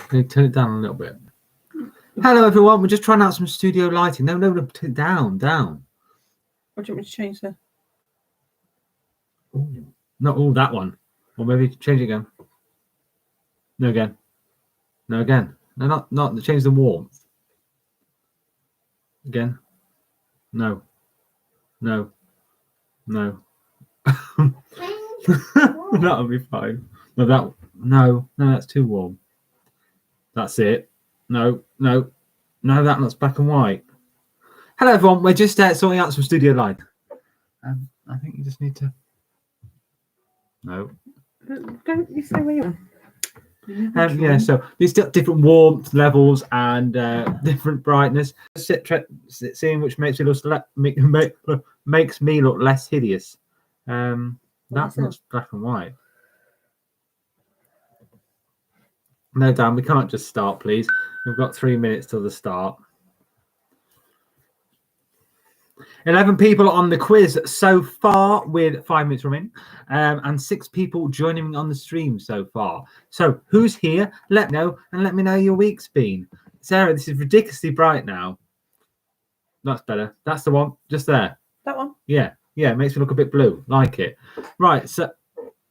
Can you turn it down a little bit? Hello, everyone. We're just trying out some studio lighting. No, turn it down. What do you want me to change there? Ooh. Not all that one. Or maybe change it again. No, again. No, again. No, not change the warmth. Again. No. That'll be fine. No, that's too warm. That's it. No, that looks black and white. Hello, everyone. We're just sorting out some studio light. I think you just need to. No. Don't you say where you are? Yeah, so there's different warmth levels and different brightness. Seeing which makes me look less hideous. That looks black and white. No, Dan, we can't just start, please. We've got 3 minutes till the start. 11 people on the quiz so far with 5 minutes remaining, and 6 people joining me on the stream so far. So who's here? Let me know, and let me know your week's been. Sarah, this is ridiculously bright now. That's better. That's the one, just there. That one? Yeah, it makes me look a bit blue. Like it. Right, so,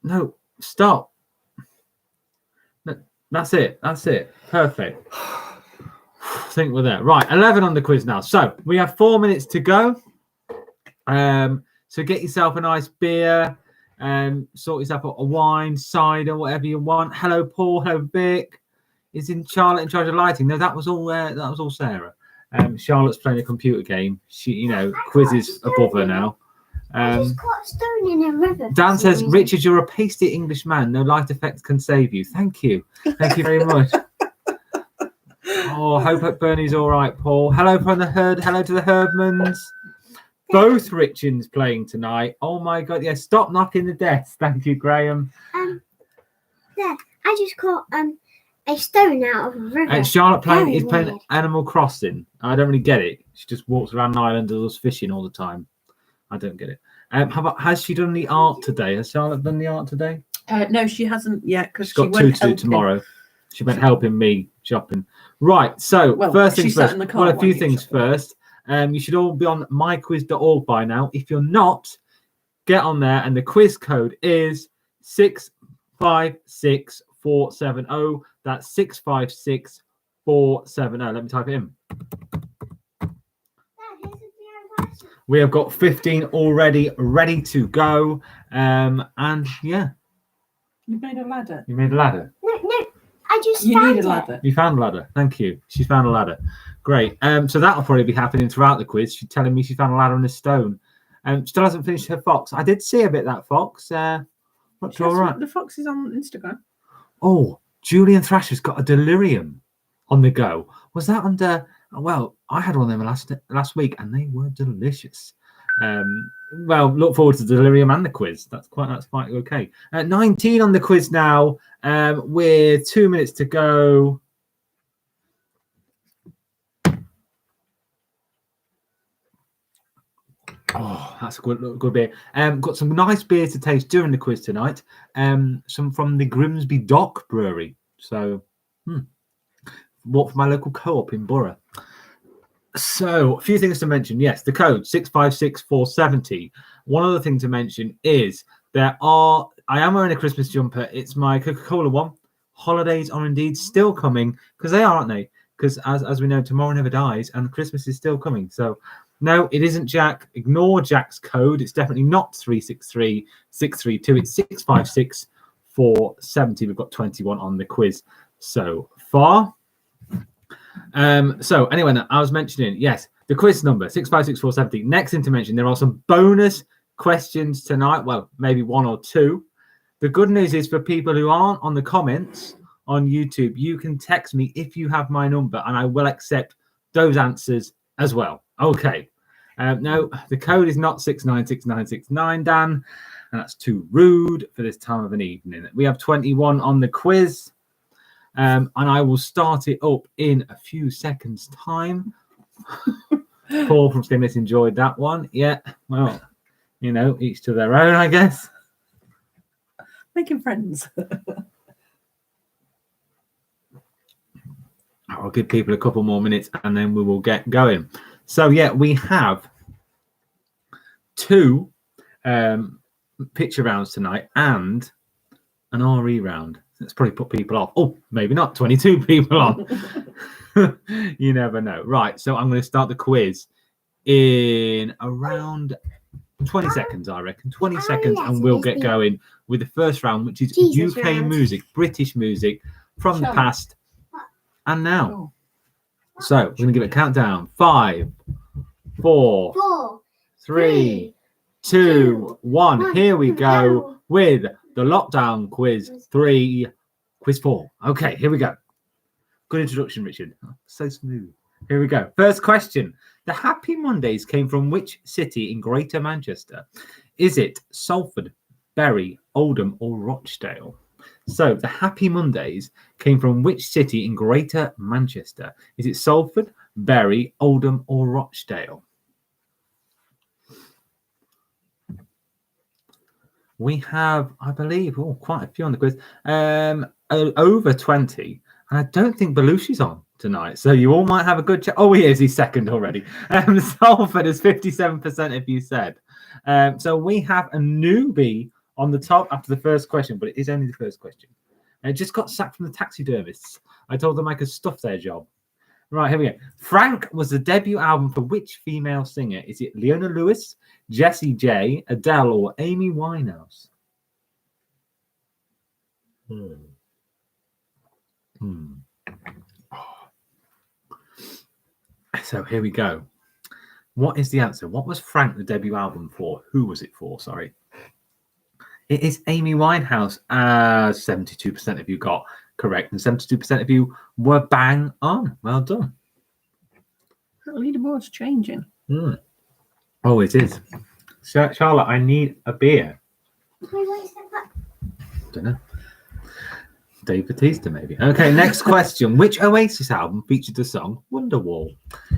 no, stop. No, that's it. Perfect. I think we're there. Right, 11 on the quiz now. So we have 4 minutes to go. So get yourself a nice beer, sort yourself a wine, cider, whatever you want. Hello, Paul. Hello, Vic. Is Charlotte in charge of lighting? No, that was all Sarah. Charlotte's playing a computer game. She, quizzes above her now. I just caught a stone in a river. Dan says, Richard, you're a pasty English man. No light effects can save you. Thank you. Thank you very much. Oh, hope Bernie's all right, Paul. Hello from the herd. Hello to the Herdmans. Both Richards playing tonight. Oh my God! Yeah, stop knocking the desk. Thank you, Graham. There. I just caught a stone out of a river. And Charlotte playing Animal Crossing. I don't really get it. She just walks around an island and does fishing all the time. I don't get it. Has she done the art today? Has Charlotte done the art today? No, she hasn't yet because she's got 2 to do tomorrow. She went helping me shopping. Right. So first things first. Well, a few things first. You should all be on myquiz.org by now. If you're not, get on there, and the quiz code is 656470. That's 656470. Let me type it in. We have got 15 already ready to go. And yeah. You made a ladder. No. I just you found need a ladder. You found a ladder. Thank you. She's found a ladder. Great. So that'll probably be happening throughout the quiz. She's telling me she found a ladder and a stone. Still hasn't finished her fox. I did see a bit of that fox. What's all right? The fox is on Instagram. Oh, Julian Thrasher's got a delirium on the go. Was that under? Well, I had one of them last week, and they were delicious. Well, look forward to the delirium and the quiz. That's quite okay. 19 on the quiz now. With 2 minutes to go. Oh, that's a good beer. Got some nice beer to taste during the quiz tonight. Some from the Grimsby Dock Brewery. So, bought from my local co-op in Borough. So, a few things to mention. Yes, the code 656470. One other thing to mention is I am wearing a Christmas jumper. It's my Coca-Cola one. Holidays are indeed still coming, because they are, aren't they? Because as we know, tomorrow never dies, and Christmas is still coming. So, no, it isn't Jack. Ignore Jack's code. It's definitely not 363632. It's 656470. We've got 21 on the quiz so far. So anyway, I was mentioning, yes, the quiz number 656470. Next thing to mention, there are some bonus questions tonight. Well, maybe 1 or 2. The good news is, for people who aren't on the comments on YouTube, you can text me if you have my number, and I will accept those answers as well. Okay. No, the code is not 696969, Dan, and that's too rude for this time of an evening. We have 21 on the quiz. And I will start it up in a few seconds' time. Paul from Skinless enjoyed that one. Yeah, well, each to their own, I guess. Making friends. I'll give people a couple more minutes and then we will get going. So, yeah, we have 2 picture rounds tonight and an RE round. That's probably put people off. Oh, maybe not. 22 people on. You never know. Right. So I'm going to start the quiz in around 20 seconds, I reckon. 20 seconds, and we'll get going with the first round, which is Jesus UK round. music, British music from the Sure. past and now. Oh. So we're going to give it a countdown. 5, 4, 4, 3, 2, 1. Here we go with the lockdown quiz 3, quiz 4. Okay, here we go. Good introduction, Richard. Oh, so smooth. Here we go. First question. The Happy Mondays came from which city in Greater Manchester? Is it Salford, Bury, Oldham, or Rochdale? So the Happy Mondays came from which city in Greater Manchester? Is it Salford, Bury, Oldham, or Rochdale? We have, I believe, quite a few on the quiz. Over 20. And I don't think Belushi's on tonight. So you all might have a good chat. Oh, he is. He's second already. Salford is 57% if you said. So we have a newbie on the top after the first question, but it is only the first question. And it just got sacked from the taxidermists. I told them I could stuff their job. Right, here we go. Frank was the debut album for which female singer? Is it Leona Lewis, Jessie J, Adele, or Amy Winehouse? So here we go. What is the answer? What was Frank the debut album for? Who was it for? Sorry. It is Amy Winehouse. 72% of you got correct, and 72% of you were bang on. Well done. The leaderboard's changing. Oh, it is. Charlotte, I need a beer. Don't know. Dave Bautista, maybe. Okay, next question. Which Oasis album featured the song Wonderwall?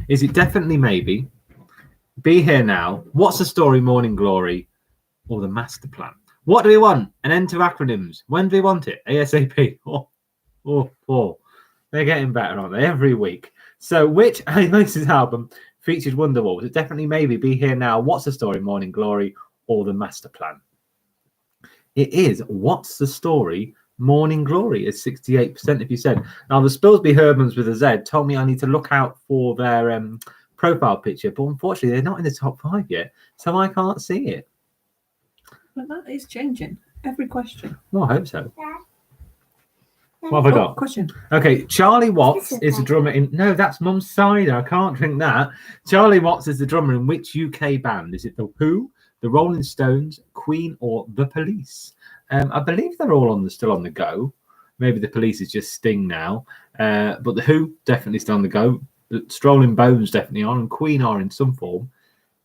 Is it Definitely Maybe, Be Here Now, What's the Story, Morning Glory, or The Master Plan? What do we want? An end to acronyms. When do we want it? ASAP. Oh. They're getting better, aren't they? Every week. So which Oasis album featured Wonderwall? Was it Definitely Maybe, Be Here Now, What's the Story, Morning Glory, or The Master Plan? It is What's the Story, Morning Glory is 68% if you said. Now, the Spilsby Hermans with a Z told me I need to look out for their profile picture, but unfortunately, they're not in the top 5 yet, so I can't see it. But that is changing. Every question. Well, I hope so. What have I got? Question. Okay, Charlie Watts is the drummer in... No, that's Mum's cider. I can't drink that. Charlie Watts is the drummer in which UK band? Is it The Who, The Rolling Stones, Queen, or The Police? I believe they're all still on the go. Maybe The Police is just Sting now. But The Who, definitely still on the go. The Strolling Bones definitely on, and Queen are in some form.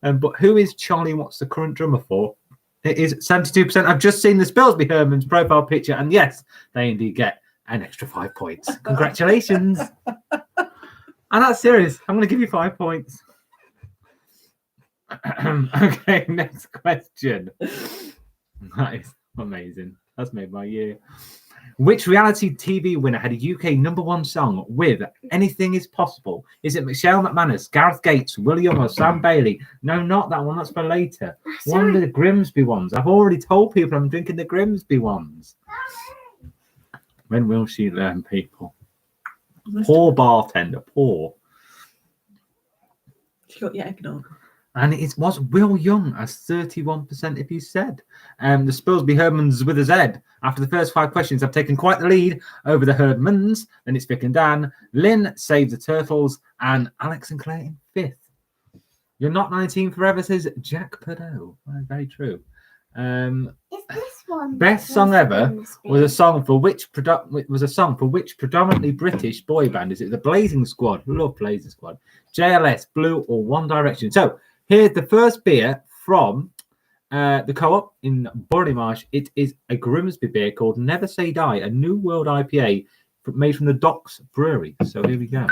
But who is Charlie Watts the current drummer for? It is 72%. I've just seen the Spilsby Herman's profile picture, and yes, they indeed get an extra 5 points. Congratulations. And that's serious. I'm going to give you 5 points. Okay, next question. That is amazing. That's made my year. Which reality TV winner had a UK #1 song with Anything Is Possible? Is it Michelle McManus, Gareth Gates, Will Young, or Sam Bailey? No, not that one. That's for later. One of the Grimsby ones. I've already told people I'm drinking the Grimsby ones. When will she learn, people? Poor bartender, poor. She got your eggnog. And it was Will Young as 31% if you said. The Spilsby Hermans with a Z. After the first 5 questions, I've taken quite the lead over the Herdmans. Then it's Vic and Dan. Lynn Save the Turtles. And Alex and Claire in 5th. You're not 19 forever, says Jack Perot. Very true. Is this one Best song ever was a song for which predominantly British boy band? Is it the Blazing Squad? Love Blazing Squad. JLS, Blue, or One Direction? So here's the first beer from the Co-op in Bournemouth. It is a Grimsby beer called Never Say Die, a New World IPA made from the Docks Brewery. So here we go.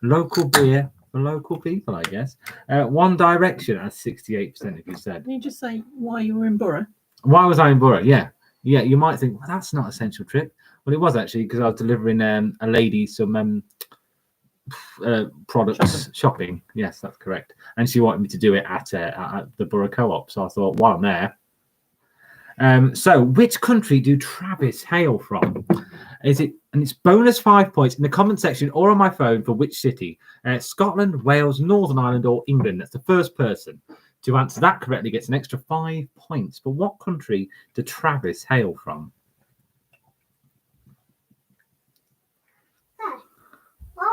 Local beer for local people, I guess. One Direction at 68% if you said. Can you just say why you were in Borough? Why was I in Borough? Yeah, you might think, well, that's not a Central trip. Well, it was actually because I was delivering a lady some products shopping. Yes, that's correct. And she wanted me to do it at the Borough Co-op. So I thought, while I'm there. So which country do Travis hail from? Is it, and it's bonus 5 points in the comment section or on my phone for which city? Scotland, Wales, Northern Ireland, or England? That's the first person to answer that correctly gets an extra 5 points. But what country did Travis hail from?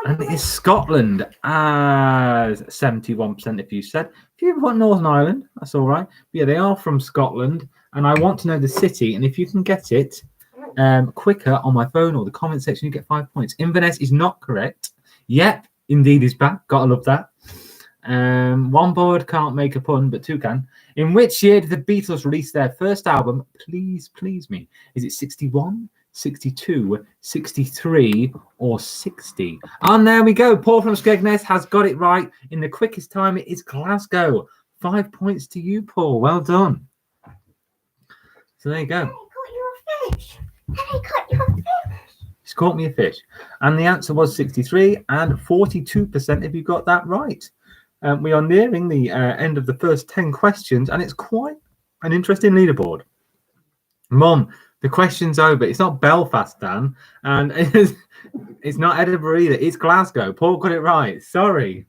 And it is Scotland, as 71% of you said. If you put Northern Ireland, that's all right. But yeah, they are from Scotland, and I want to know the city. And if you can get it quicker on my phone or the comment section, you get 5 points. Inverness is not correct. Yep, indeed is back. Gotta love that. One bird can't make a pun, but two can. In which year did the Beatles release their first album, Please Please Me? Is it 61, 62, 63, or 60? And there we go. Paul from Skegness has got it right in the quickest time. It is Glasgow. 5 points to you, Paul. Well done. So there you go. I caught you a fish. I caught you a fish. He's caught me a fish. And the answer was 63, and 42% if you got that right. We are nearing the end of the first 10 questions, and it's quite an interesting leaderboard. Mom, the question's over. It's not Belfast, Dan, and it's not Edinburgh either. It's Glasgow. Paul got it right. Sorry.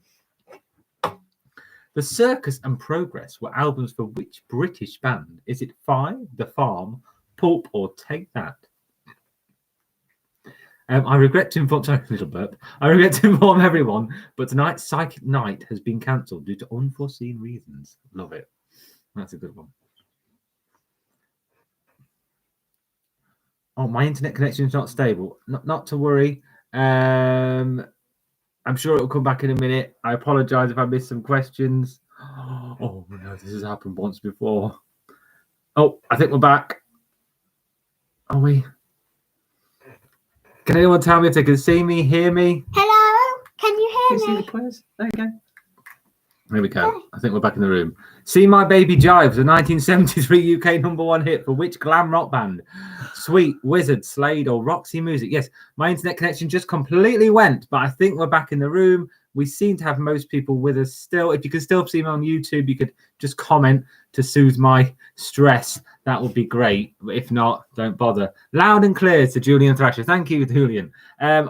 The Circus and Progress were albums for which British band? Is it Five, The Farm, Pulp, or Take That? I regret to inform, sorry, little burp. I regret to inform everyone, but tonight's Psychic Night has been cancelled due to unforeseen reasons. Love it. That's a good one. Oh, my internet connection is not stable. Not to worry. I'm sure it will come back in a minute. I apologise if I missed some questions. Oh no, this has happened once before. Oh, I think we're back. Are we? Can anyone tell me if they can see me, hear me? Hello? Can you Can you hear see me? the quiz? There you go. Here we go. I think we're back in the room. See My Baby Jive, the 1973 UK #1 hit for which glam rock band? Sweet, Wizard, Slade, or Roxy Music? Yes, my internet connection just completely went, but I think we're back in the room. We seem to have most people with us still. If you can still see me on YouTube, you could just comment to soothe my stress. That would be great. If not, don't bother. Loud and clear to Julian Thrasher. Thank you, Julian.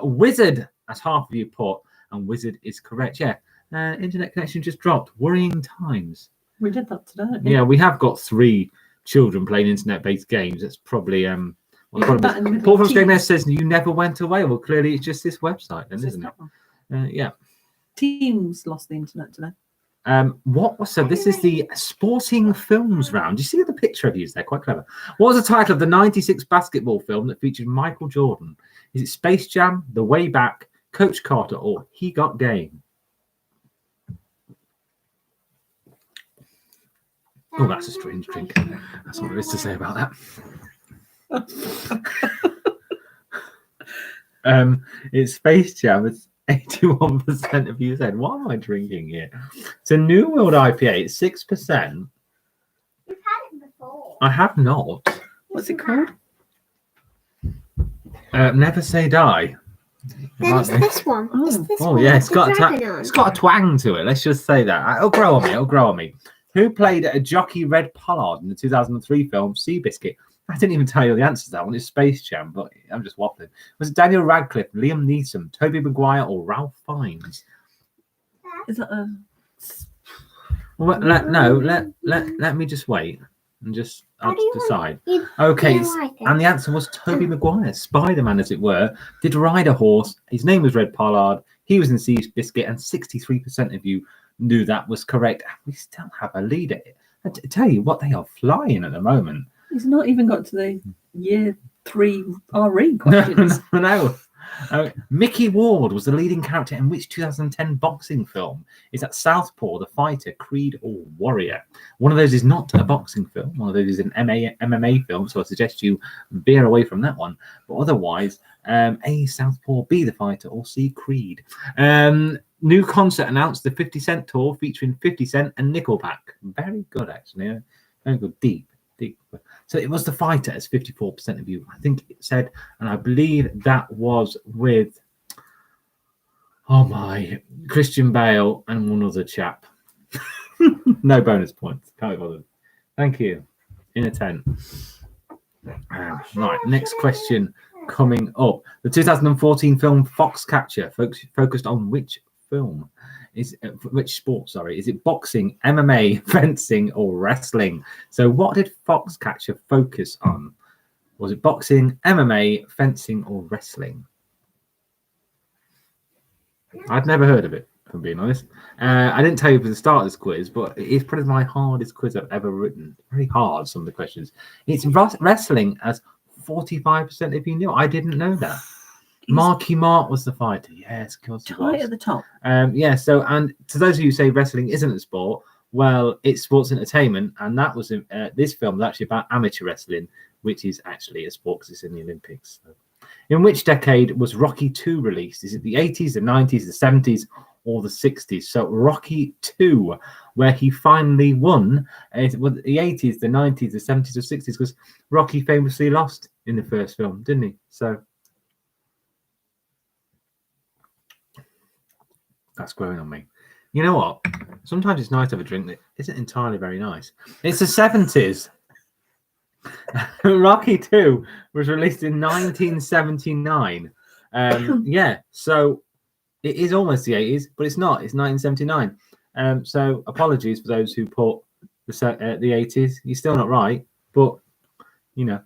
Wizard, as half of you put, and Wizard is correct. Yeah. Internet connection just dropped. Worrying times. We did that today. Yeah, we have got 3 children playing internet-based games. That's probably You did that in the middle Paul from of Skegness Teams. says you never went away. Well, clearly it's just this website, then, Is this isn't it? that one? Yeah. Teams lost the internet today. What was so? This is the Sporting Films round. You see the picture I've used there? Quite clever. What was the title of the '96 basketball film that featured Michael Jordan? Is it Space Jam, The Way Back, Coach Carter, or He Got Game? Oh, that's a strange drink. That's all there is to say about that. It's Space Jam. It's 81% of you said. What am I drinking here? It's a New World IPA. It's 6%. You've had it before. I have not. What's it called? Never Say Die. Then it's this one. Oh. It's this Oh one yeah, with it's the got dragon on. it's got a twang to it. Let's just say that. It'll grow on me. It'll grow on me. Who played a jockey Red Pollard in the 2003 film Seabiscuit? I didn't even tell you the answer to that one. It's Space Jam, but I'm just waffling. Was it Daniel Radcliffe, Liam Neeson, Tobey Maguire, or Ralph Fiennes? Is that a... Well, let me just wait and just How I'll do you just decide. You Okay, don't like it. and the answer was Tobey Maguire, Spider-Man, as it were. Did ride a horse. His name was Red Pollard. He was in Seabiscuit, and 63% of you knew that was correct. We still have a leader. I tell you what, they are flying at the moment. He's not even got to the year 3 RE No, questions. no. Mickey Ward was the leading character in which 2010 boxing film? Is that Southpaw, The Fighter, Creed, or Warrior? One of those is not a boxing film. One of those is an MMA film, so I suggest you veer away from that one. But otherwise, A, Southpaw, B, The Fighter, or C, Creed. New concert announced, the 50 Cent tour featuring 50 Cent and Nickelback. Very good, actually. Very good. Deep. So it was The Fighter as 54% of you, I think it said, and I believe that was with, Oh my, Christian Bale and one other chap. No bonus points. Can't be bothered. Thank you. In a 10. Right, next question coming up. The 2014 film Foxcatcher focused on which film? Which sport? Sorry, is it boxing, MMA, fencing, or wrestling? So, what did Foxcatcher focus on? Was it boxing, MMA, fencing, or wrestling? I'd never heard of it, if I'm being honest. I didn't tell you for the start of this quiz, but it's probably my hardest quiz I've ever written. Very hard, some of the questions. It's wrestling as 45% if you knew. I didn't know that. Marky Mark was the fighter. Yes, of course he was. Tight at the top. Yeah, so, and to those of you who say wrestling isn't a sport, well, it's sports entertainment, and that was this film was actually about amateur wrestling, which is actually a sport because it's in the Olympics. So. In which decade was Rocky II released? Is it the 80s, the 90s, the 70s, or the 60s? So Rocky II, where he finally won, the 80s, the 90s, the 70s, or 60s, because Rocky famously lost in the first film, didn't he? So that's growing on me. You know what? Sometimes it's nice to have a drink that isn't entirely very nice. It's the 70s. Rocky II was released in 1979. Yeah, so it is almost the 80s, but it's not. It's 1979. So apologies for those who put the 80s. You're still not right, but you know.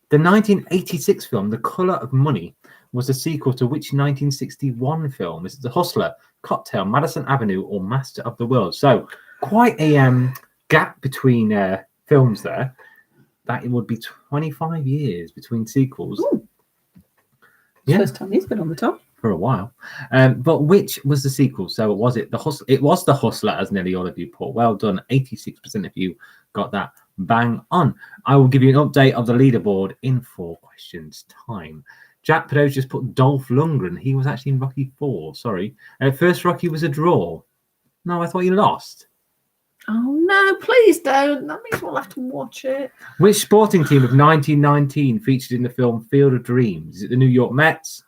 The 1986 film, The Colour of Money, was a sequel to which 1961 film? Is it The Hustler, Cocktail, Madison Avenue, or Master of the World? So quite a gap between films there. That it would be 25 years between sequels. Ooh. Yeah, first time he's been on the top for a while. But which was the sequel? So was it The Hustler? It was The Hustler, as nearly all of you put. Well done. 86% of you got that bang on. I will give you an update of the leaderboard in 4 questions time. Jack Pedose just put Dolph Lundgren. He was actually in Rocky 4. Sorry. First Rocky was a draw. No, I thought you lost. Oh, no, please don't. That means we'll have to watch it. Which sporting team of 1919 featured in the film Field of Dreams? Is it the New York Mets,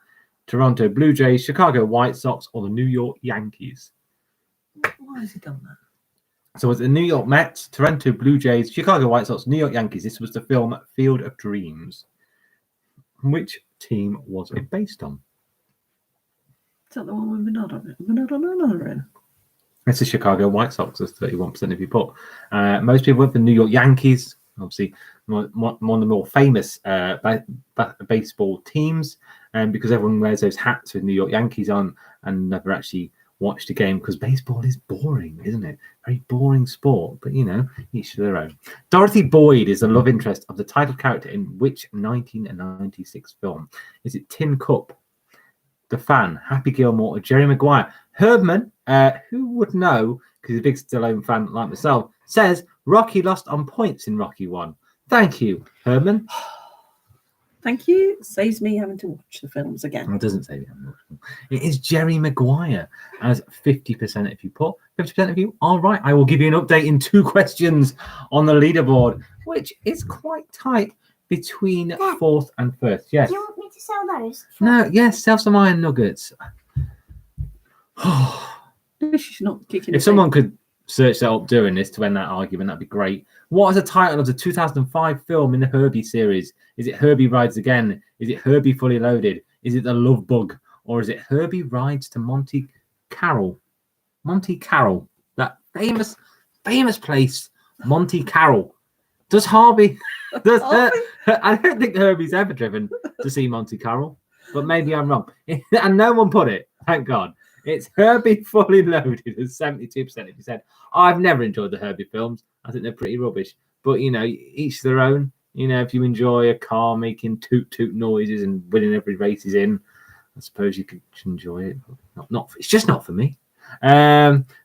Toronto Blue Jays, Chicago White Sox, or the New York Yankees? Why has he done that? So it's the New York Mets, Toronto Blue Jays, Chicago White Sox, New York Yankees. This was the film Field of Dreams. Which team was it based on? Is that the one with Bernardo? It's the Chicago White Sox, as 31% of you put. Most people went for the New York Yankees, obviously one of the more famous baseball teams, because everyone wears those hats with New York Yankees on and never actually watched a game because baseball is boring, isn't it? Very boring sport, but you know, each to their own. Dorothy Boyd is the love interest of the title character in which 1996 film? Is it Tin Cup, The Fan, Happy Gilmore, or Jerry Maguire? Herdman, who would know, because he's a big Stallone fan like myself, says Rocky lost on points in Rocky 1. Thank you, Herman. Thank you. Saves me having to watch the films again. It doesn't say that. It is Jerry Maguire, as 50% if you put. 50% of you are right. I will give you an update in 2 questions on the leaderboard, which is quite tight between 4th and 1st. Yes. Do you want me to sell those? No, yes, sell some iron nuggets. She's not kicking. If someone could search that up during this to end that argument, that'd be great. What is the title of the 2005 film in the Herbie series? Is it Herbie Rides Again? Is it Herbie Fully Loaded? Is it The Love Bug? Or is it Herbie Rides to Monte Carlo? Monte Carlo, that famous place, Monte Carlo. Does Harvey? I don't think Herbie's ever driven to see Monte Carlo, but maybe I'm wrong. And no one put it. Thank God. It's Herbie Fully Loaded at 72%. If you said, I've never enjoyed the Herbie films, I think they're pretty rubbish. But, you know, each their own. You know, if you enjoy a car making toot noises and winning every race he's in, I suppose you could enjoy it. Not it's just not for me.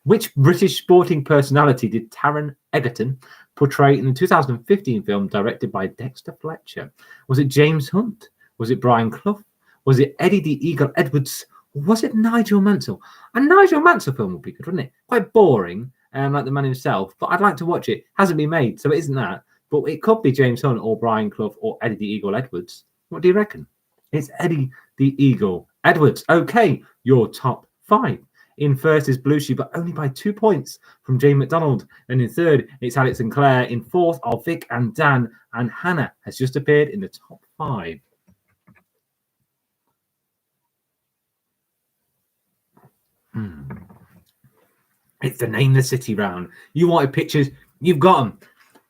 Which British sporting personality did Taron Egerton portray in the 2015 film directed by Dexter Fletcher? Was it James Hunt? Was it Brian Clough? Was it Eddie the Eagle Edwards? Was it Nigel Mansell? A Nigel Mansell film would be good, wouldn't it? Quite boring, like the man himself, but I'd like to watch it. Hasn't been made, so it isn't that. But it could be James Hunt or Brian Clough or Eddie the Eagle Edwards. What do you reckon? It's Eddie the Eagle Edwards. Okay, your top 5. In first is Blue Shoe, but only by 2 points from Jane McDonald. And in third, it's Alex and Claire. In fourth are Vic and Dan, and Hannah has just appeared in the top 5. It's the Name the City round. You wanted pictures, you've got them.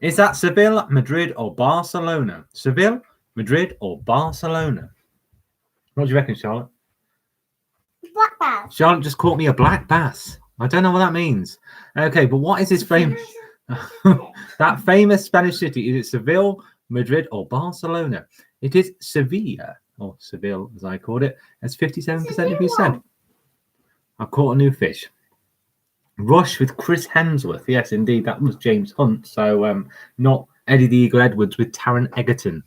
Is that Seville, Madrid, or Barcelona? Seville, Madrid, or Barcelona? What do you reckon, Charlotte? Black bass. Charlotte just caught me a black bass. I don't know what that means. Okay, but what is this famous? That famous Spanish city? Is it Seville, Madrid, or Barcelona? It is Sevilla, or Seville, as I called it. That's 57% of you said. I've caught a new fish. Rush with Chris Hemsworth. Yes, indeed, that was James Hunt. So not Eddie the Eagle Edwards with Taron Egerton.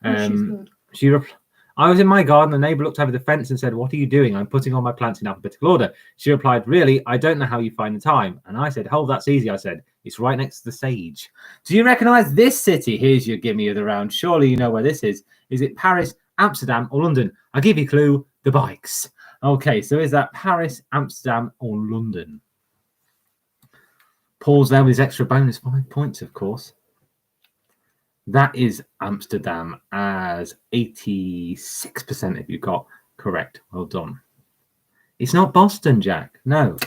I was in my garden. The neighbour looked over the fence and said, "What are you doing?" "I'm putting all my plants in alphabetical order." She replied, "Really? I don't know how you find the time." And I said, "Oh, that's easy." I said, "It's right next to the sage." Do you recognise this city? Here's your gimme of the round. Surely you know where this is. Is it Paris, Amsterdam, or London? I'll give you a clue. The bikes. Okay, so is that Paris, Amsterdam, or London? Paul's there with his extra bonus 5 points, of course. That is Amsterdam, as 86% of you got correct. Well done. It's not Boston, Jack. No.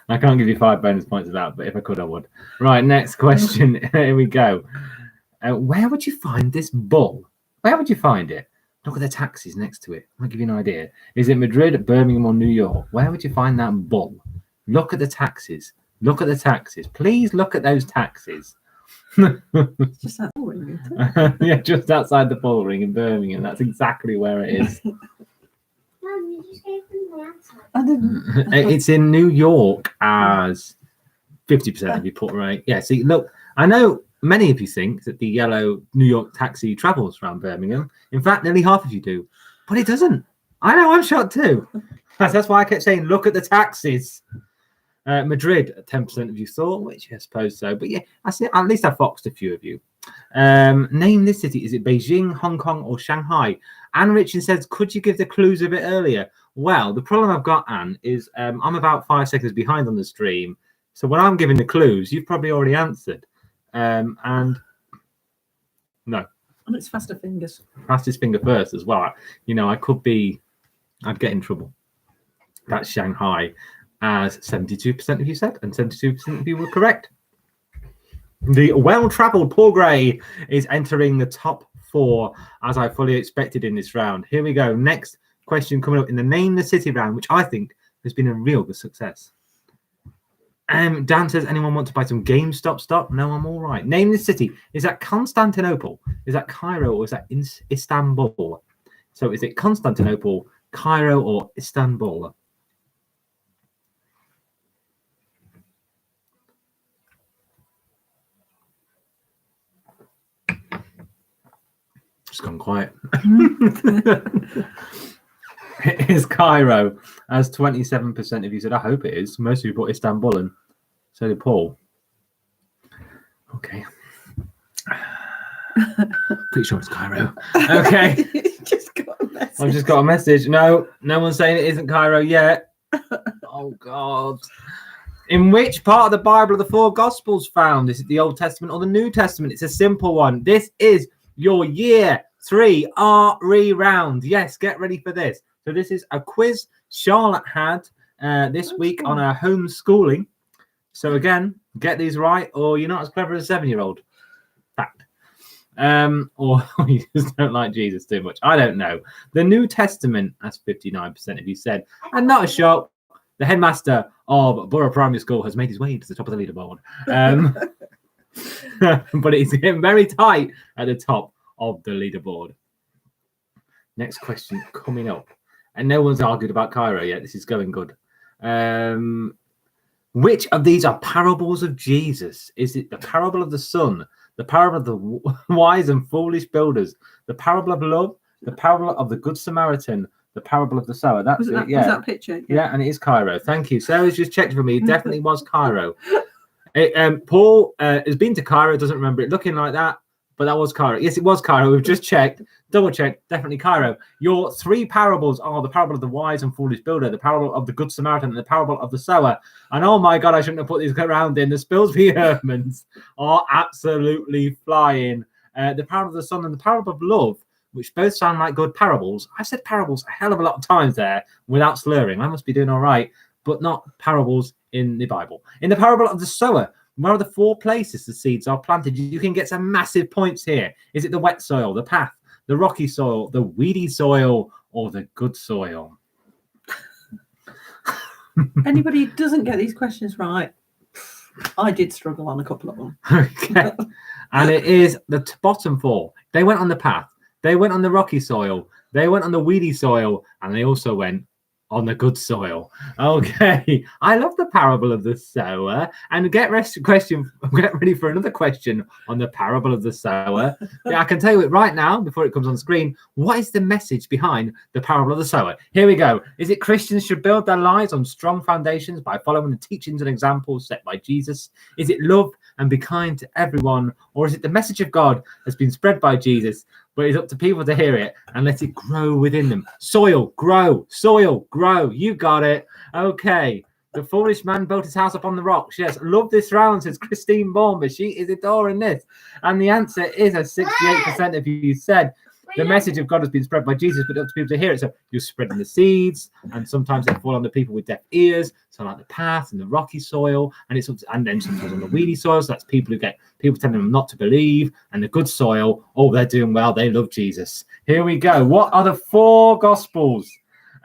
I can't give you 5 bonus points of that, but if I could, I would. Right, next question. Here we go. Where would you find this bull? Where would you find it? Look at the taxis next to it. I'll give you an idea. Is it Madrid, Birmingham, or New York? Where would you find that bull? Look at the taxis. Look at the taxis. Please look at those taxis. Just that ring, isn't it? Yeah, just outside the bull ring in Birmingham. That's exactly where it is. Mum, you just gave them the answer. I didn't. It's in New York, as 50% of you put right. Yeah, see, look, I know many of you think that the yellow New York taxi travels around Birmingham. In fact, nearly half of you do, but it doesn't. I know, I'm shocked too. That's why I kept saying, look at the taxis. Madrid, 10% of you thought, which I suppose so. But yeah, I see, at least I foxed a few of you. Name this city. Is it Beijing, Hong Kong, or Shanghai? Anne Richard says, could you give the clues a bit earlier? Well, the problem I've got, Anne, is I'm about 5 seconds behind on the stream. So when I'm giving the clues, you've probably already answered. And no. And it's faster fingers. Fastest finger first as well. You know, I'd get in trouble. That's Shanghai, as 72% of you said, and 72% of you were correct. The well-travelled Paul Gray is entering the top 4, as I fully expected in this round. Here we go. Next question coming up in the Name the City round, which I think has been a real good success. Dan says, anyone want to buy some GameStop stock? No, I'm all right. Name the city. Is that Constantinople? Is that Cairo? Or is that Istanbul? So is it Constantinople, Cairo, or Istanbul? Just gone quiet. It is Cairo, as 27% of you said. I hope it is. Most of you put Istanbul, and so did Paul. Okay. Pretty sure it's Cairo. Okay. Just got a message. I've just got a message. No one's saying it isn't Cairo yet. Oh, God. In which part of the Bible are the 4 Gospels found? Is it the Old Testament or the New Testament? It's a simple one. This is your year 3 RE round. Yes, get ready for this. So this is a quiz Charlotte had this week on her homeschooling. So again, get these right, or you're not as clever as a 7-year-old. Fact. Or you just don't like Jesus too much. I don't know. The New Testament, as 59% of you said. And not a shock, the headmaster of Borough Primary School has made his way to the top of the leaderboard. But it's getting very tight at the top of the leaderboard. Next question coming up. And no one's argued about Cairo yet. This is going good. Which of these are parables of Jesus? Is it the parable of the son, the parable of the wise and foolish builders, the parable of love, the parable of the good Samaritan, the parable of the sower? That's it. Yeah. Was that picture? Yeah, and it is Cairo. Thank you. Sarah's just checked for me. It definitely was Cairo. Paul has been to Cairo, doesn't remember it looking like that. but that was Cairo. Yes, it was Cairo. We've just checked, double checked, definitely Cairo. Your three parables are the parable of the wise and foolish builder, the parable of the good Samaritan, and the parable of the sower. And oh my God, I shouldn't have put these around in. The Spilsby Hermans are absolutely flying. The parable of the son and the parable of love, which both sound like good parables. I've said parables a hell of a lot of times there without slurring. I must be doing all right, but not parables in the Bible. In the parable of the sower, where are the four places the seeds are planted? You can get some massive points here. Is it the wet soil, the path, the rocky soil, the weedy soil, or the good soil? Anybody who doesn't get these questions right, I did struggle on a couple of them. Okay. And it is the bottom four. They went on the path. They went on the rocky soil. They went on the weedy soil. And they also went on the good soil. Okay. I love the parable of the sower. And get ready for another question on the parable of the sower. Yeah, I can tell you it right now before it comes on screen. What is the message behind the parable of the sower? Here we go. Is it Christians should build their lives on strong foundations by following the teachings and examples set by Jesus? Is it love and be kind to everyone? Or is it the message of God has been spread by Jesus, but it's up to people to hear it and let it grow within them? Soil, grow. Soil, grow. You got it. Okay. The foolish man built his house upon the rocks. Yes, love this round, says Christine Bournemouth. She is adoring this. And the answer is, as 68% of you said, the message of God has been spread by Jesus, but it's up to people to hear it. So you're spreading the seeds, and sometimes they fall on the people with deaf ears. So like the path and the rocky soil, and then sometimes on the weedy soil. So that's people who get people telling them not to believe. And the good soil, oh, they're doing well. They love Jesus. Here we go. What are the four gospels?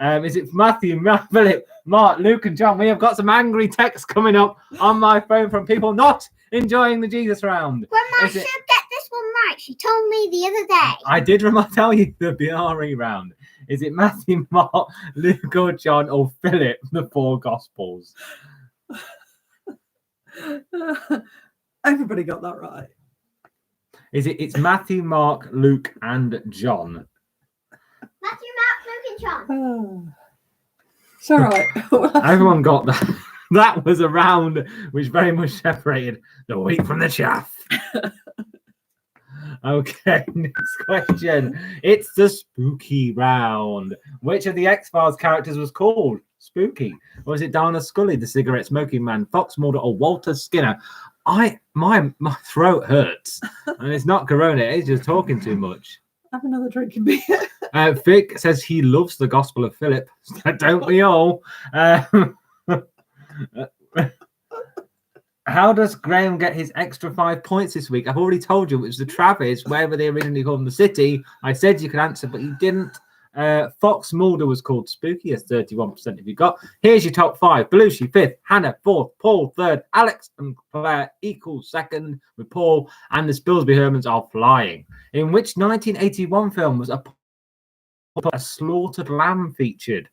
Is it Matthew, Philip, Mark, Luke, and John? We have got some angry texts coming up on my phone from people not enjoying the Jesus round. Grandma should get this one right. She told me the other day. I did tell you the BRE round. Is it Matthew, Mark, Luke, or John, or Philip, the four gospels? Everybody got that right. It's Matthew, Mark, Luke, and John. Matthew, Mark, Luke, and John. Oh. It's all right. Everyone got that. That was a round which very much separated the wheat from the chaff. Okay, next question. It's the spooky round. Which of the X-Files characters was called Spooky? Or is it Dana Scully, the cigarette smoking man, Fox Mulder, or Walter Skinner? My throat hurts. And it's not Corona, it's just talking too much. Have another drink of beer. Vic says he loves the Gospel of Philip. Don't we all? How does Graham get his extra 5 points this week? I've already told you it was the Travis, wherever they originally called them, the city. I said you could answer, but you didn't. Fox Mulder was called Spooky, as 31% of you got. Here's your top five. Belushi, 5th. Hannah, 4th. Paul, 3rd. Alex and Claire equal 2nd with Paul. And the Spilsby Hermans are flying. In which 1981 film was a slaughtered lamb featured?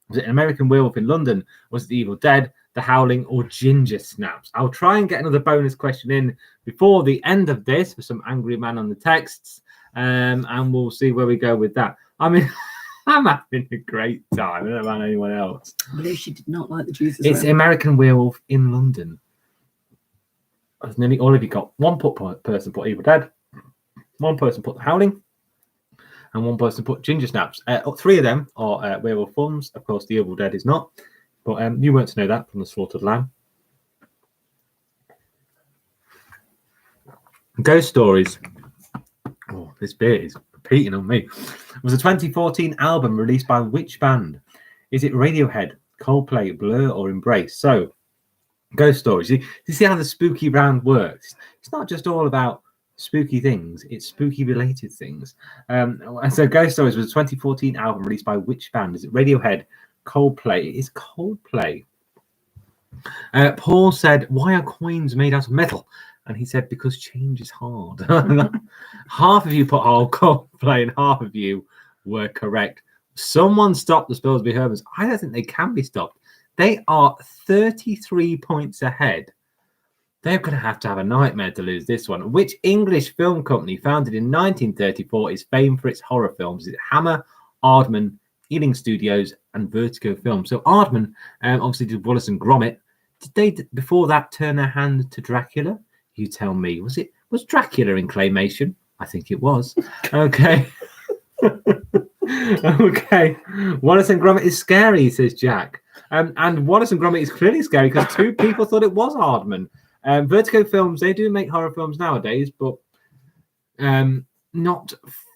Was it An American Werewolf in London? Was it The Evil Dead, The Howling, or Ginger Snaps? I'll try and get another bonus question in before the end of this for some angry man on the texts, and we'll see where we go with that. I mean, I'm having a great time. I don't know about anyone else. She did not like the Jesus. It's American Werewolf in London. As nearly all of you got. One person put Evil Dead, one person put The Howling, and one person put Ginger Snaps. 3 of them are werewolf films. Of course, The Evil Dead is not. But you weren't to know that from The Slaughtered Lamb. Ghost Stories. Oh, this beer is repeating on me. It was a 2014 album released by which band? Is it Radiohead, Coldplay, Blur, or Embrace? So, Ghost Stories. You see how the spooky round works? It's not just all about spooky things, it's spooky related things. So Ghost Stories was a 2014 album released by which band? Is it Radiohead, Coldplay? It is Coldplay. Paul said, why are coins made out of metal? And he said, because change is hard. Half of you put Coldplay and half of you were correct. Someone stopped the Spilsby Hermans. I don't think they can be stopped. They are 33 points ahead. They're going to have a nightmare to lose this one. Which English film company, founded in 1934, is famed for its horror films? Is it Hammer, Aardman, Ealing Studios, and Vertigo Films? So Aardman obviously did Wallace and Gromit. Did they, before that, turn their hand to Dracula? You tell me. Was it Was Dracula in claymation? I think it was. Okay. Okay. Wallace and Gromit is scary, says Jack. And Wallace and Gromit is clearly scary because 2 people thought it was Aardman. Vertigo Films, they do make horror films nowadays, but not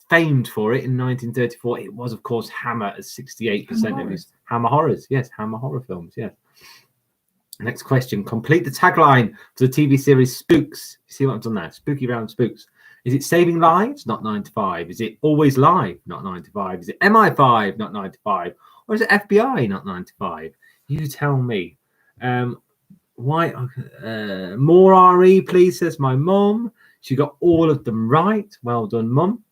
famed for it in 1934. It was, of course, Hammer at 68% of his Hammer Horrors. Yes, Hammer Horror Films. Yes. Next question. Complete the tagline for the TV series Spooks. You see what I've done there? Spooky Round Spooks. Is it Saving Lives? Not 9 to 5. Is it Always Live? Not 9 to 5. Is it MI5? Not 9 to 5. Or is it FBI? Not 9 to 5. You tell me. Why? More RE, please, says my mum. She got all of them right. Well done, mum.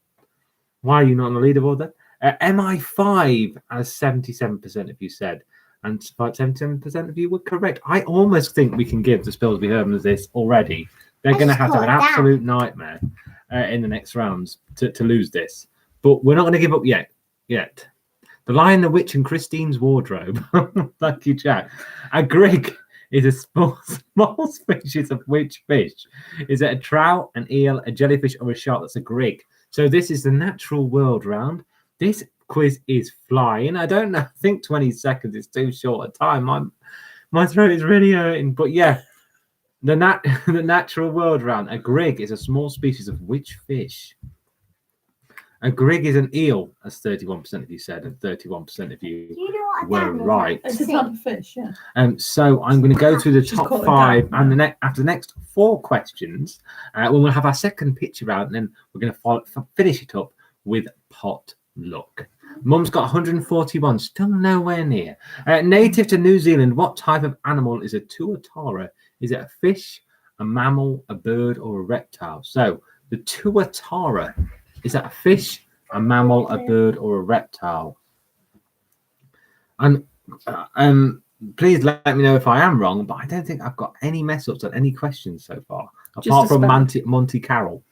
Why are you not on the leaderboard there? MI5, as 77% of you said. And 77% of you were correct. I almost think we can give the Spills We Heard as this already. They're going to have an absolute nightmare in the next rounds to lose this. But we're not going to give up yet. The Lion, the Witch, and Christine's Wardrobe. Lucky Jack. A grig is a small species of which fish? Is it a trout, an eel, a jellyfish, or a shark? That's a grig. So this is the natural world round. This quiz is flying. I don't know. I think 20 seconds is too short a time. My throat is really hurting. But yeah, the natural world round. A grig is a small species of which fish? A grig is an eel, as 31% of you said, and 31% of you were right. It's a type of fish, yeah. So I'm going to go through the Just top call it 5, down. and after the next 4 questions, we'll have our second picture round, and then we're going to finish it up with pot luck. Mum's got 141, still nowhere near. Native to New Zealand, what type of animal is a tuatara? Is it a fish, a mammal, a bird, or a reptile? So the tuatara. Is that a fish, a mammal, a bird, or a reptile? And please let me know if I am wrong, but I don't think I've got any mess ups on any questions so far, apart from Monte Carlo.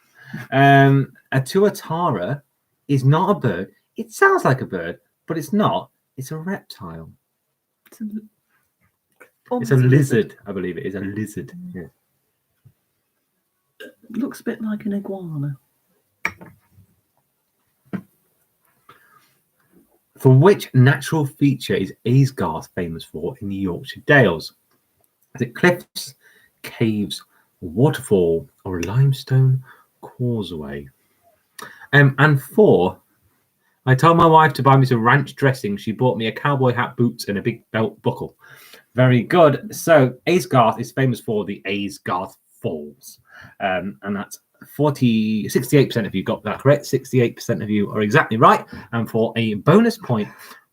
A tuatara is not a bird. It sounds like a bird, but it's not. It's a reptile. It's a lizard, I believe it is a lizard. Yeah. It looks a bit like an iguana. For which natural feature is Aysgarth famous for in the Yorkshire Dales? Is it cliffs, caves, waterfall, or a limestone causeway? And 4, I told my wife to buy me some ranch dressing. She bought me a cowboy hat, boots, and a big belt buckle. Very good. So Aysgarth is famous for the Aysgarth Falls. And that's 68% of you got that correct. 68% of you are exactly right. And for a bonus point,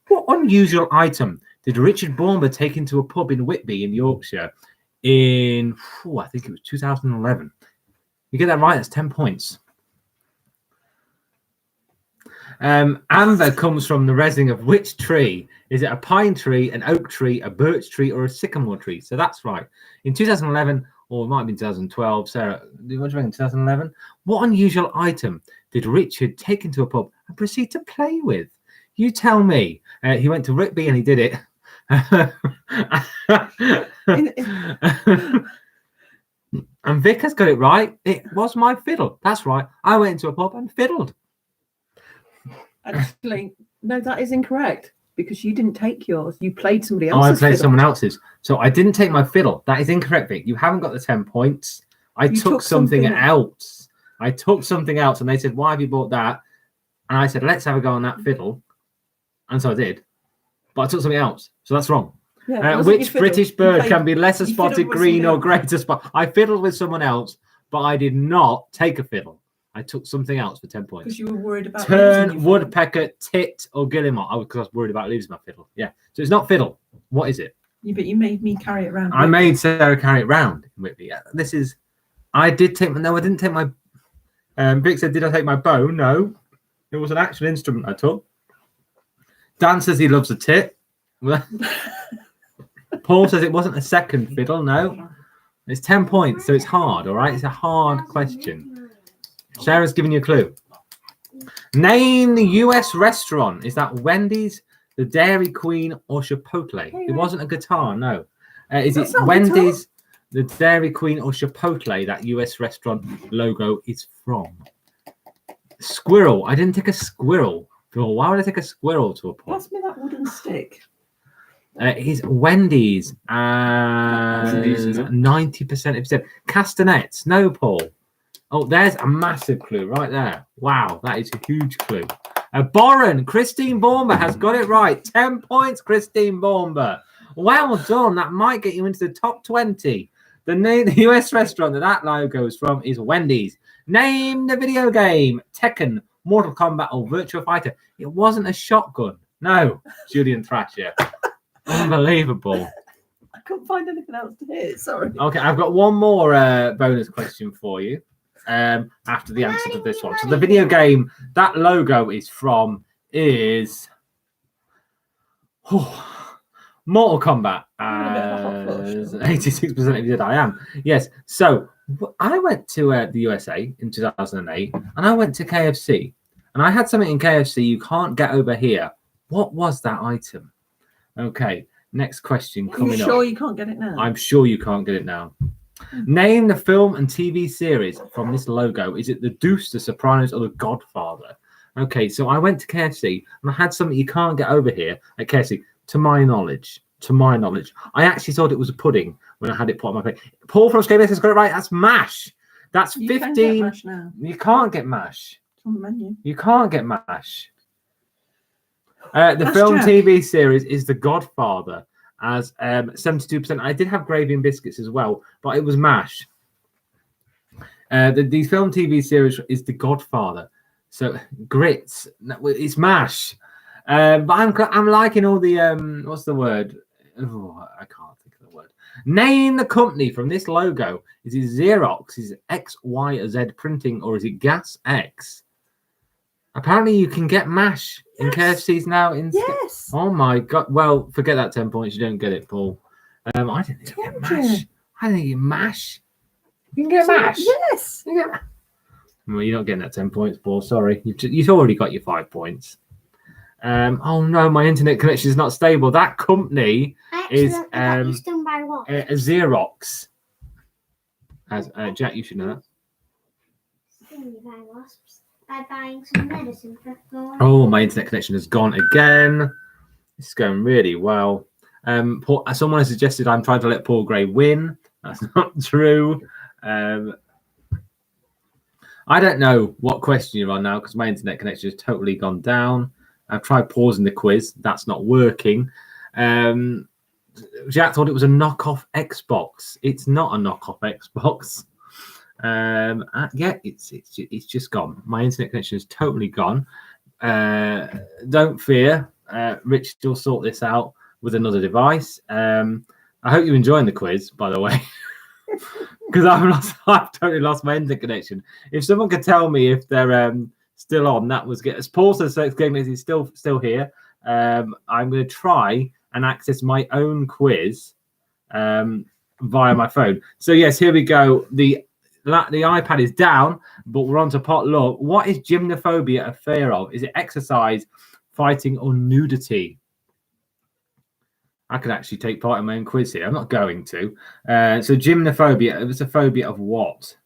what unusual item did Richard Bournemouth take into a pub in Whitby in Yorkshire in, I think it was 2011? You get that right, that's 10 points. Amber comes from the resin of which tree? Is it a pine tree, an oak tree, a birch tree, or a sycamore tree? So that's right. In 2011, or it might have been 2012. Sarah, what do you reckon, 2011? What unusual item did Richard take into a pub and proceed to play with? You tell me. He went to Whitby and he did it. And Vic has got it right. It was my fiddle. That's right. I went into a pub and fiddled. Actually, no, that is incorrect because you didn't take yours. You played somebody else's. I played fiddle. someone else's. So I didn't take my fiddle. That is incorrect, Vic. You haven't got the 10 points. I took something else. I took something else, and they said, "Why have you bought that?" And I said, "Let's have a go on that fiddle." And so I did. But I took something else. So that's wrong. Yeah, which British bird can be lesser spotted, green, or greater spot? I fiddled with someone else, but I did not take a fiddle. I took something else for 10 points. Because you were worried about tern, woodpecker, tit, or guillemot. Oh, because I was worried about losing my fiddle. Yeah. So it's not fiddle. What is it? Yeah, but you made me carry it around. I made Sarah carry it round in Whitby. This is. I did take. No, I didn't take my. Vic said, "Did I take my bow?" No. It was an actual instrument I took. Dan says he loves a tit. Paul says it wasn't a second fiddle. No. It's 10 points, so it's hard. All right. It's a hard question. Sarah's giving you a clue. Name the US restaurant. Is that Wendy's, the Dairy Queen, or Chipotle? It wasn't a guitar, no. Is it Wendy's, the Dairy Queen or Chipotle that US restaurant logo is from? Squirrel. I didn't take a squirrel. Phil, why would I take a squirrel to a point? Pass me that wooden stick. It is Wendy's. Wendy's, no. 90% of said castanets. No, Paul. Oh, there's a massive clue right there. Wow, that is a huge clue. Boren, Christine Bormer has got it right. 10 points, Christine Bormer. Well done. That might get you into the top 20. The US restaurant that logo is from is Wendy's. Name the video game. Tekken, Mortal Kombat, or Virtua Fighter. It wasn't a shotgun. No, Julian Thrasher. Unbelievable. I couldn't find anything else to hit. Sorry. Okay, I've got one more bonus question for you after the answer to this one. So the video game that logo is from is Mortal Kombat. 86% of you said I am. Yes. So I went to the USA in 2008 and I went to KFC and I had something in KFC you can't get over here. What was that item? Okay, next question coming up. Sure you can't get it now? I'm sure you can't get it now. Name the film and TV series from this logo. Is it The Deuce, The Sopranos, or The Godfather? Okay, so I went to KFC and I had something you can't get over here at KFC. To my knowledge, I actually thought it was a pudding when I had it put on my plate. Paul from Scapegoat has got it right. That's mash. That's 15. Can get mash now. You can't get mash. It's on the menu. You can't get mash. The film TV series is The Godfather as 72%. I did have gravy and biscuits as well, but it was mash. The film TV series is The Godfather. So grits, it's mash. But I'm liking all the what's the word? Oh, I can't think of the word. Name the company from this logo. Is it Xerox? Is it X, Y, or Z Printing, or is it Gas X? Apparently, you can get mash in KFCs now. Yes. Oh my god! Well, forget that 10 points. You don't get it, Paul. I didn't think you get mash. I think you mash. You can get mash. Yes. You get well, you're not getting that 10 points, Paul. Sorry, you've already got your 5 points. Oh no, my internet connection is not stable. That company is done by what? Xerox. As Jack, you should know that. Stung by wasps by buying some medicine for flies. Oh, my internet connection has gone again. It's going really well. Paul, someone has suggested I'm trying to let Paul Gray win. That's not true. I don't know what question you're on now because my internet connection has totally gone down. I've tried pausing the quiz. That's not working. Jack thought it was a knockoff Xbox. It's not a knockoff Xbox. Yeah, it's just gone. My internet connection is totally gone. Don't fear. Rich will sort this out with another device. I hope you're enjoying the quiz, by the way. Because I've totally lost my internet connection. If someone could tell me if they're still on, that was good. As Paul says, he's still here. I'm going to try and access my own quiz via my phone. So yes, here we go. The iPad is down, but we're on to potluck. What is gymnophobia a fear of? Is it exercise, fighting, or nudity? I could actually take part in my own quiz here. I'm not going to. So gymnophobia, it's a phobia of what?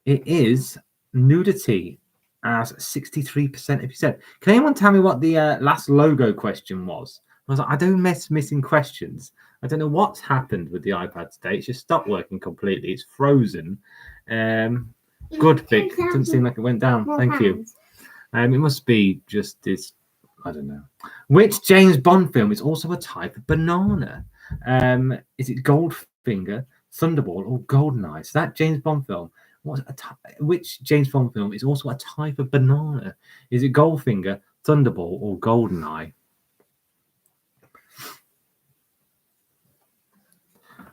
It is nudity, as 63% of you said. Can anyone tell me what the last logo question was? I was like, I don't miss missing questions. I don't know what's happened with the iPad today. It's just stopped working completely. It's frozen. Good, Vic. Doesn't seem like it went down. Thank you. It must be just this. I don't know. Which James Bond film is also a type of banana? Is it Goldfinger, Thunderball, or Goldeneye? So that James Bond film. Which James Bond film is also a type of banana? Is it Goldfinger, Thunderball, or Goldeneye?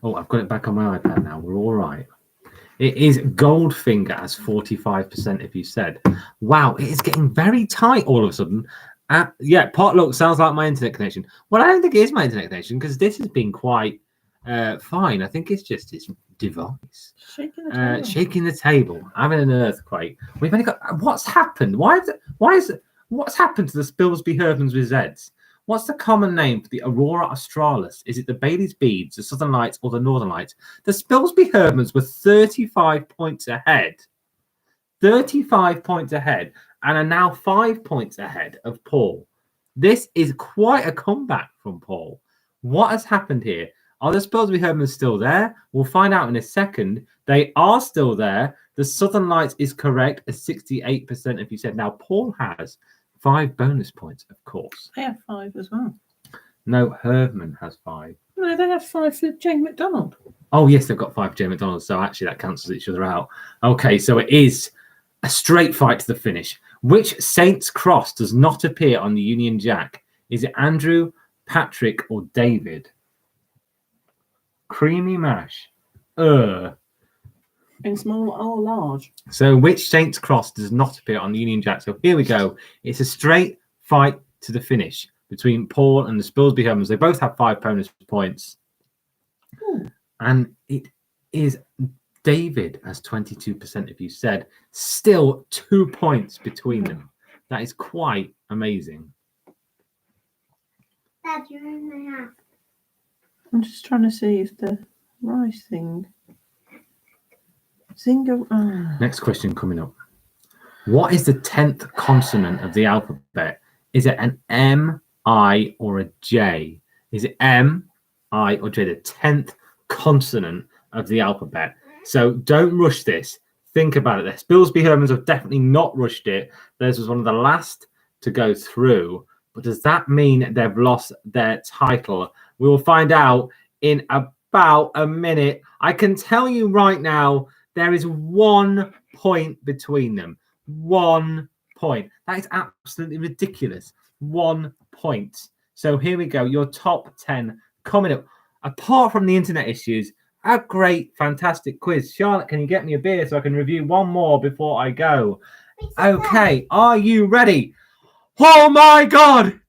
Oh, I've got it back on my iPad now. We're all right. It is Goldfinger, as 45% of you said. Wow, it is getting very tight all of a sudden. Yeah, potluck sounds like my internet connection. Well, I don't think it is my internet connection because this has been quite fine. I think it's just its device. Shaking the table. Having an earthquake. We've only got... What's happened? What's happened to the Spilsby Hermans with Zeds? What's the common name for the Aurora Australis? Is it the Bailey's Beads, the Southern Lights, or the Northern Lights? The Spilsby Hermans were 35 points ahead. 35 points ahead, and are now 5 points ahead of Paul. This is quite a comeback from Paul. What has happened here? Are the Spilsby Hermans still there? We'll find out in a second. They are still there. The Southern Lights is correct at 68%, if you said. Now, Paul has 5 bonus points, of course. They have 5 as well. No, Herman has 5. No, they have 5 for Jane McDonald. Oh, yes, they've got 5 Jane McDonald's, so actually that cancels each other out. Okay, so it is a straight fight to the finish. Which Saints Cross does not appear on the Union Jack? Is it Andrew, Patrick, or David? Creamy mash. In small or large? So which Saints Cross does not appear on the Union Jack? So here we go. It's a straight fight to the finish between Paul and the Spilsby Hermans. They both have 5 bonus points. Ooh. And it is David as 22%, if you said. Still 2 points between them. That is quite amazing. Dad, you're in my house. I'm just trying to see if the rice thing. Zingo. Next question coming up. What is the 10th consonant of the alphabet? Is it an M, I, or a J? Is it M, I, or J? The 10th consonant of the alphabet. So don't rush this. Think about it. The Spilsby Hermans have definitely not rushed it. Theirs was one of the last to go through. But does that mean they've lost their title? We will find out in about a minute. I can tell you right now, there is 1 point between them. 1 point. That is absolutely ridiculous. 1 point. So here we go. Your top 10 coming up. Apart from the internet issues, a great, fantastic quiz. Charlotte, can you get me a beer so I can review one more before I go? Okay, are you ready? Oh my God!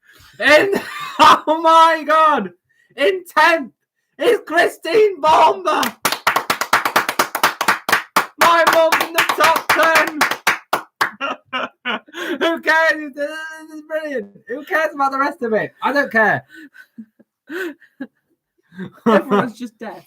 Oh my God! In 10th is Christine Balmer! My mum's in the top 10! Who cares? This is brilliant. Who cares about the rest of it? I don't care. Everyone's just deaf.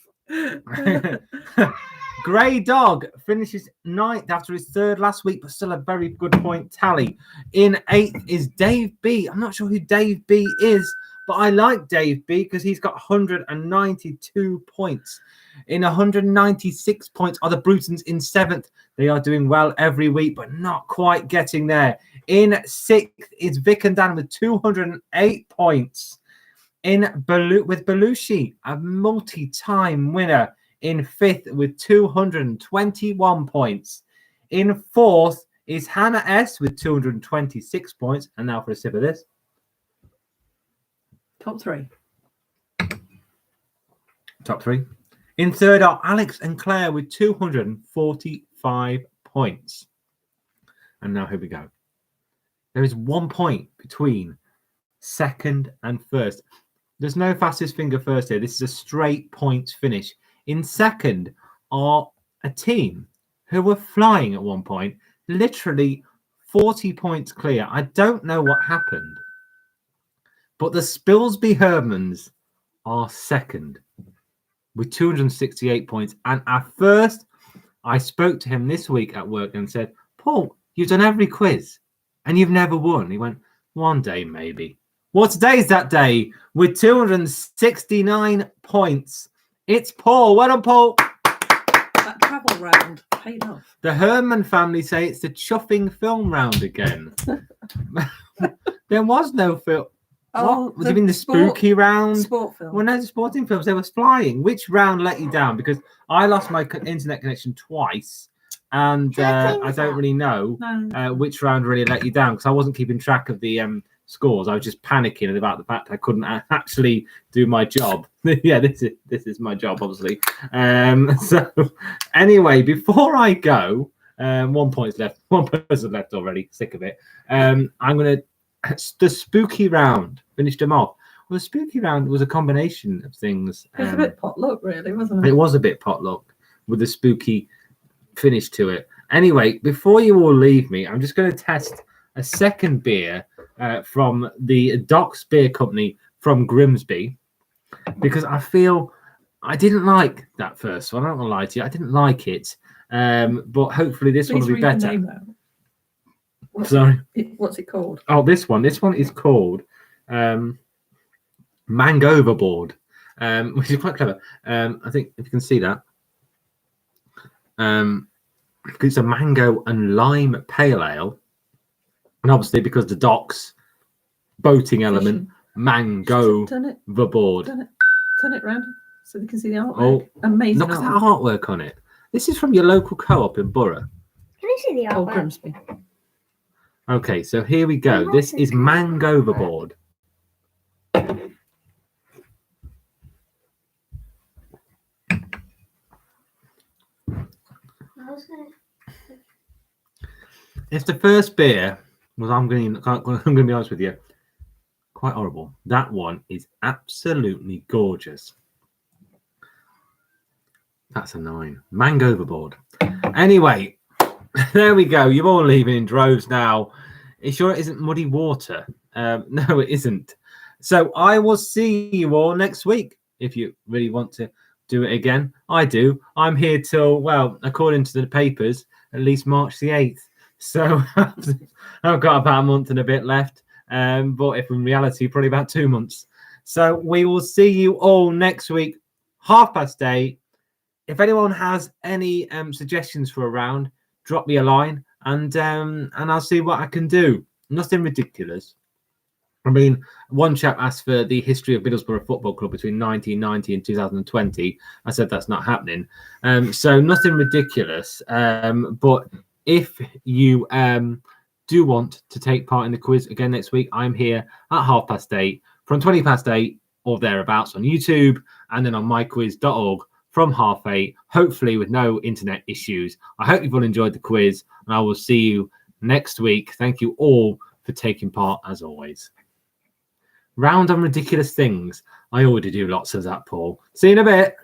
Grey Dog finishes 9th after his 3rd last week, but still a very good point tally. In 8th is Dave B. I'm not sure who Dave B is, but I like Dave B because he's got 192 points. In 196 points are the Brutons in 7th. They are doing well every week, but not quite getting there. In 6th is Vic and Dan with 208 points. With Belushi, a multi-time winner, in 5th with 221 points. In 4th is Hannah S with 226 points. And now for a sip of this. Top 3. Top 3. In 3rd are Alex and Claire with 245 points. And now here we go. There is 1 point between 2nd and 1st. There's no fastest finger first here. This is a straight points finish. In 2nd are a team who were flying at one point, literally 40 points clear. I don't know what happened, but the Spilsby Hermans are 2nd with 268 points. And at first, I spoke to him this week at work and said, Paul, you've done every quiz and you've never won. He went, one day maybe. Well, today's that day with 269 points. It's Paul. Well done, Paul. That travel round paid off. The Herman family say it's the chuffing film round again. There was no film. Oh, What? Do you mean the spooky round? Sport film. Well, no, the sporting films, they were flying. Which round let you down? Because I lost my internet connection twice. And I don't really know which round really let you down because I wasn't keeping track of the scores. I was just panicking about the fact I couldn't actually do my job. Yeah, this is my job, obviously. So anyway, before I go, 1 point's left. One person left already. Sick of it. I'm gonna the spooky round finished them off. Well, the spooky round was a combination of things. It was a bit potluck, really, wasn't It it? was a bit potluck with the spooky finish to it. Anyway, before you all leave me, I'm just going to test a second beer from the Docks Beer Company from Grimsby, because I feel I didn't like that first one. I don't want to lie to you. I didn't like it. But hopefully this one Please will be read the better. name out. Sorry. What's it called? Oh, this one. This one is called Mangoverboard, which is quite clever. I think if you can see that. It's a mango and lime pale ale. And obviously because the docks boating element, mango Turn the board. it round so they can see the artwork. Oh, Amazing look at that art. artwork on it. This is from your local co-op in Borough. Can I see the Oh, artwork? Grimsby. Okay, so here we go. This is Mangoverboard. If the first beer was, I'm going to be honest with you, quite horrible. That one is absolutely gorgeous. That's a 9. Mangoverboard. Anyway, there we go. You're all leaving in droves now. It sure isn't muddy water. No, it isn't. So I will see you all next week if you really want to do it again. I do. I'm here till, well, according to the papers, at least March the 8th. So I've got about a month and a bit left. But if in reality, probably about 2 months. So we will see you all next week, 8:30. If anyone has any suggestions for a round, drop me a line and I'll see what I can do. Nothing ridiculous. I mean, one chap asked for the history of Middlesbrough Football Club between 1990 and 2020. I said that's not happening. So nothing ridiculous. But if you do want to take part in the quiz again next week, I'm here at 8:30 from 8:20 or thereabouts on YouTube, and then on myquiz.org from 8:30, hopefully with no internet issues. I hope you've all enjoyed the quiz, and I will see you next week. Thank you all for taking part, as always. Round on ridiculous things. I already do lots of that, Paul. See you in a bit.